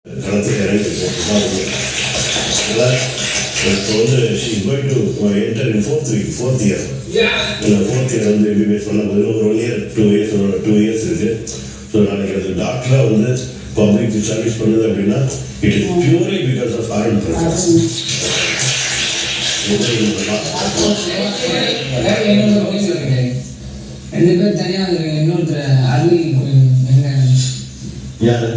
களத்தில் இறங்கியிருக்கோம். இப்போ வந்து she's going to enter in fourth year. இந்த ஃபோர்த் இயர் வந்து எம்பிபிஎஸ் பண்ணும்போது ஒரு 1 இயர் 2 இயர்ஸ் இருக்குது. ஸோ நாளைக்கு அது டாக்டராக வந்து பப்ளிக் சர்வீஸ் பண்ணுது அப்படின்னா it is purely because of ஆரன் ப்ரொஃபஸ். ரெண்டு பேர் தனியாக வந்துருங்க. இன்னொருத்தர் அருள் யாரு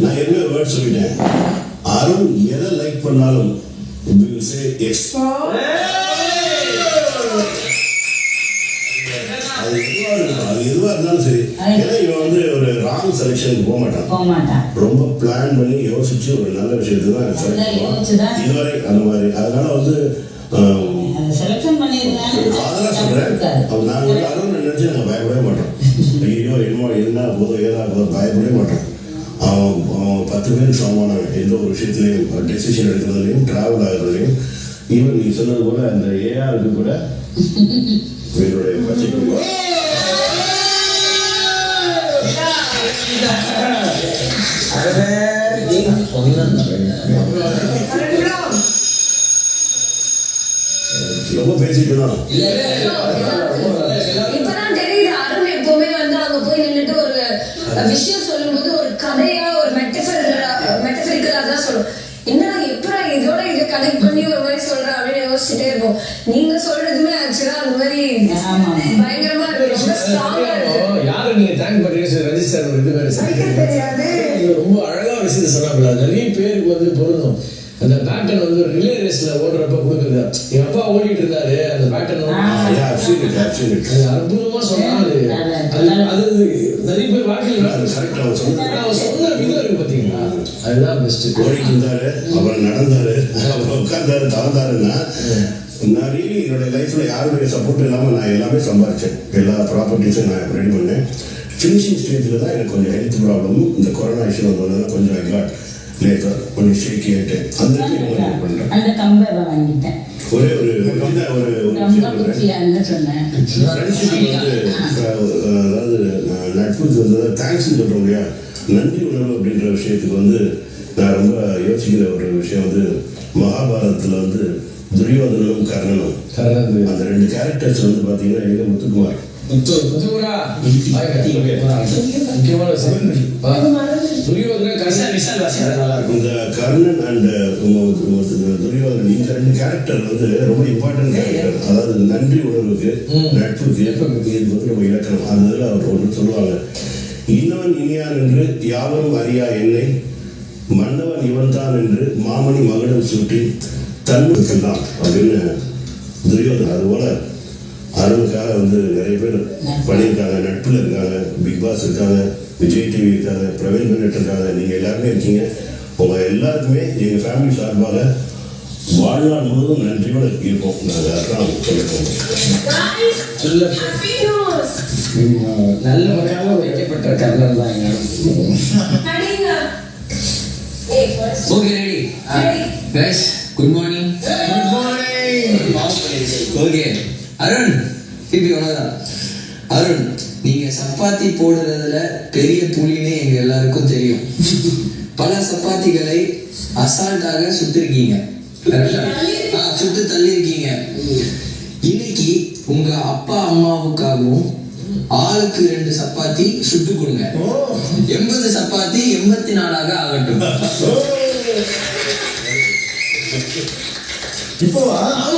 நான் என்ன வேர்ட் சொல்லிட்டேன். அருண் எதை லைக் பண்ணாலும் அது எதுவா இருந்தாலும் சரி. ஏன்னா இவன் வந்து ஒரு ராங் செலெக்ஷனுக்கு போக மாட்டான். ரொம்ப பிளான் பண்ணி யோசிச்சு ஒரு நல்ல விஷயத்துக்கு தான் செலக்ட் பண்ணுவான். இதுவரை அந்த மாதிரி. அதனால வந்து அதெல்லாம் சொல்றேன். நாங்கள் வந்து அருண் நினைச்சு நாங்கள் பயப்படவே மாட்டோம். ஐயோ என்ன போதோ ஏதா போதோ பயப்படவே மாட்டோம். அவன் 10 பேருக்கு சமமான எந்த ஒரு விஷயத்துலையும் டெசிஷன் எடுக்கிறதுலையும் டிராவல் ஆகிறதுலையும். ஈவன் நீ சொன்னது போல அந்த ஏஆருக்கு கூட இவருடைய பட்ஜெட் ரொம்ப பேசிக்கலாம். இப்பதான் தெரியுது அருண் எப்பவுமே வந்து அங்க போய் நின்றுட்டு ஒரு விஷயம் சொல்லும்போது ஒரு கதையா ஒரு மெட்டபரிக்கலா தான் சொல்லும். என்ன எப்படா இதோட இதை கனெக்ட் பண்ணி ஒரு மாதிரி சொல்றேன் அப்படின்னு யோசிச்சுட்டே இருப்போம். நீங்க சொல்றதுமே ஆக்சுவலா அந்த மாதிரி பயங்கரமா இருக்கு. ரொம்ப ஸ்ட்ராங்கா இருக்கு. யாரும் நீங்க தேங்க் பண்றீங்க ரஜிஷ் சார் ஒரு இது தெரியாது. ரொம்ப அழகா விஷயத்த சொன்னாப்ல. நிறைய பேருக்கு வந்து பொருந்தும். அந்த பேட்டன் வந்து ஒரு ரிலே ரேஸ்ல ஓடுறப்ப கொடுக்குறது. எங்க அப்பா ஓடிட்டு இருந்தாரு அந்த பேட்டன் அற்புதமா சொன்னாரு. அது நிறைய பேர் வாழ்க்கையில் சொன்ன விதம் இருக்கு பாத்தீங்களா. அதுதான் பெஸ்ட். ஓடிட்டு இருந்தாரு, அவர் நடந்தாரு, அவர் உட்கார்ந்தாரு, தவந்தாருன்னா நான் ரீலி என்னோட லைஃப்ல யாருடைய சப்போர்ட் இல்லாம நான் எல்லாமே சம்பாதிச்சேன். எல்லா ப்ராப்பர்ட்டிஸும் நான் ரெடி பண்ணேன். ஃபினிஷிங் ஸ்டேஜில் தான் எனக்கு கொஞ்சம் ஹெல்த் ப்ராப்ளமும் இந்த கொரோனா இஷ்யூ வந்ததுனால கொஞ்சம் ஐகாட் லேட்டர் கொஞ்சம் ஷேக்கி ஆகிட்டேன். அந்த பண்ணுறேன். ஒரே ஒரு அதாவது நட்புக்கு வந்து தேங்க்ஸ்ன்னு சொல்கிறோம் இல்லையா, நன்றி உணர்வு அப்படின்ற விஷயத்துக்கு வந்து நான் ரொம்ப யோசிக்கிற ஒரு விஷயம் வந்து மகாபாரதத்தில் வந்து துரியோதனும் கர்ணனும் அந்த 2 கேரக்டர்ஸ் வந்து பார்த்தீங்கன்னா எங்க முத்துக்குமார் இந்த கர்ணன் அண்ட் துரியோதனன் இந்த 2 கேரக்டர் வந்து ரொம்ப இம்பார்ட்டன்ட் கேரக்டர். அதாவது நன்றி உணர்வுக்கு நட்புக்கு இது வந்து நம்ம இலக்கணம். அதில் அவர் ஒன்று சொல்லுவாங்க, இன்னவன் இனியான் என்று யாவரும் அறியா என்னை மன்னவன் இவன் தான் என்று மாமணி மகுடம் சூட்டி தன்னுக்கெல்லாம் அப்படின்னு துரியோதனன். அதுபோல அருணுக்காக வந்து நிறைய பேர் பண்ணியிருக்காங்க. நட்பில் இருக்காங்க, பிக் பாஸ் இருக்காங்க, விஜய் டிவி இருக்காங்க, பிரவீன் பென்னட் இருக்காங்க. நீங்கள் எல்லாருமே இருக்கீங்க. உங்கள் எல்லாருக்குமே எங்கள் ஃபேமிலி சார்பாக வாழ்நாள் முழுவதும் நன்றியோடு இருப்போம். நாங்கள் அதான் சொல்லிட்டோம். நல்ல முறையாக வைக்கப்பட்ட கர்ணன் தான் குட் மார்னிங். ஓகே அருண், இப்படி ஒன்றுதான் அருண், நீங்க சப்பாத்தி போடுறதுல பெரிய புலின்னு எங்க எல்லாருக்கும் தெரியும். பல சப்பாத்திகளை அசால்ட்டாக சுட்டிருக்கீங்க, சுட்டு தள்ளியிருக்கீங்க. இன்னைக்கு உங்க அப்பா அம்மாவுக்காகவும் ஆளுக்கு 2 சப்பாத்தி சுட்டு கொடுங்க. 80 சப்பாத்தி 84ஆக ஆகட்டும். இப்போ வாங்க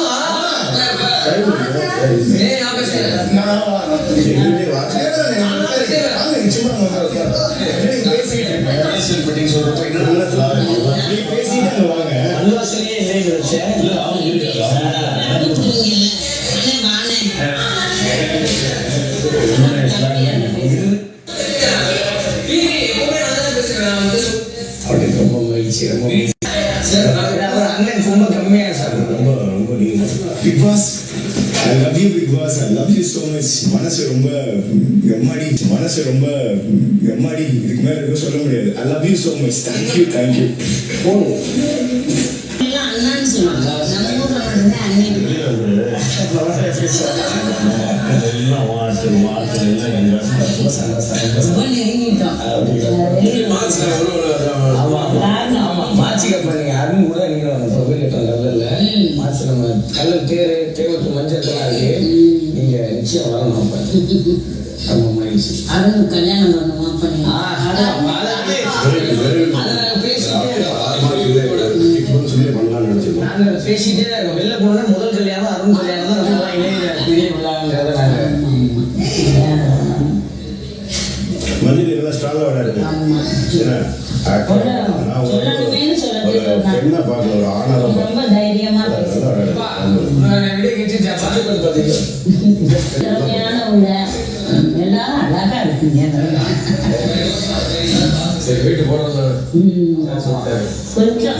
அப்படி ரொம்ப மகிழ்ச்சி ரொம்ப அவர் அண்ணன் ரொம்ப கம்மியாக சார் ரொம்ப ரொம்ப நீங்க big boss I love you big boss I love you so much மனசு ரொம்ப எம்மாடி இதுக்கு மேல எதுவும் சொல்ல முடியாது I love you so much thank you எல்லாம் அண்ணான்னு சொல்லுவாங்க நம்ம ஊர்ல மட்டும்தான் அண்ணன் எல்லாம் வாட்டு எல்லாம் எங்க ரொம்ப நெருங்கிட்டோம் மாச்சிக்க பண்ணீங்க அருண் கூட நீங்க ப்ரொபைல் லெவலில் மாச்சு நம்ம கல்லல் தேவத்து மஞ்சள் இருக்கு நீங்க நிச்சயம் வரணும் அப்ப ரொம்ப மகிழ்ச்சி அருண் கல்யாணம் பண்ணுமா பண்ணி நாங்க பேசிட்டே தான் இருக்கோம் வெளில போனோம்னா முதல் கல்யாணம் அருண் கல்யாணம் தான் ரொம்ப பெரிய விழாங்கிறத நாங்க மஞ்சள் எல்லாம் ஸ்ட்ராங்கா விளையாடுங்க சொல்லணுமேனு சொல்ல பெண்ணா பார்க்கல ஒரு ஆணா தான் ரொம்ப தைரியமா திறமையான உள்ள எல்லாரும் அழகா இருக்குங்க சரி வீட்டு போறோம் கொஞ்சம்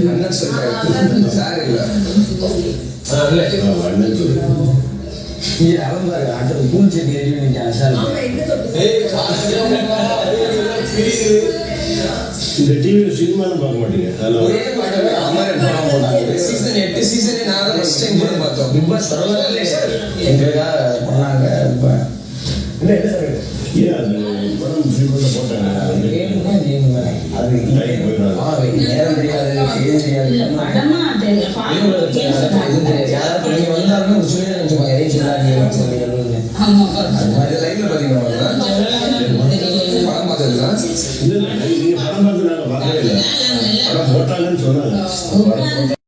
அண்ணன் சொல்றாரு சார் இல்ல அண்ணன் சொல்லு அவன் பாரு அடுத்த பூல் செடி எரியும் சார் இந்த டிவியில சினிமாலும் பார்க்க மாட்டீங்க ஒரே பாட்டு அமரன் சீசன் 8 சீசன் நான் தான் ஃபர்ஸ்ட் டைம் கூட பார்த்தோம் பிக் பாஸ் பரவாயில்ல சார் எங்களுக்காக பண்ணாங்க இப்போ இல்லை என்ன சார் ஏன் அது படம் ஃபிலிம்ல போட்டாங்க அது நேரம் தெரியாது தெரியாது படமா தெரியும் யாராவது நீங்க வந்தாலுமே ஒரு சொல்லி நினைச்சுப்பாங்க எதையும் சொல்லாதீங்க சொல்லி ஆமா அது லைவ்ல பாத்தீங்களா படம் பார்த்ததுல இல்ல நீங்க படம் பார்த்து நாங்க பார்க்கவே இல்லை படம் போட்டாங்கன்னு சொன்னாங்க படம் போட்டா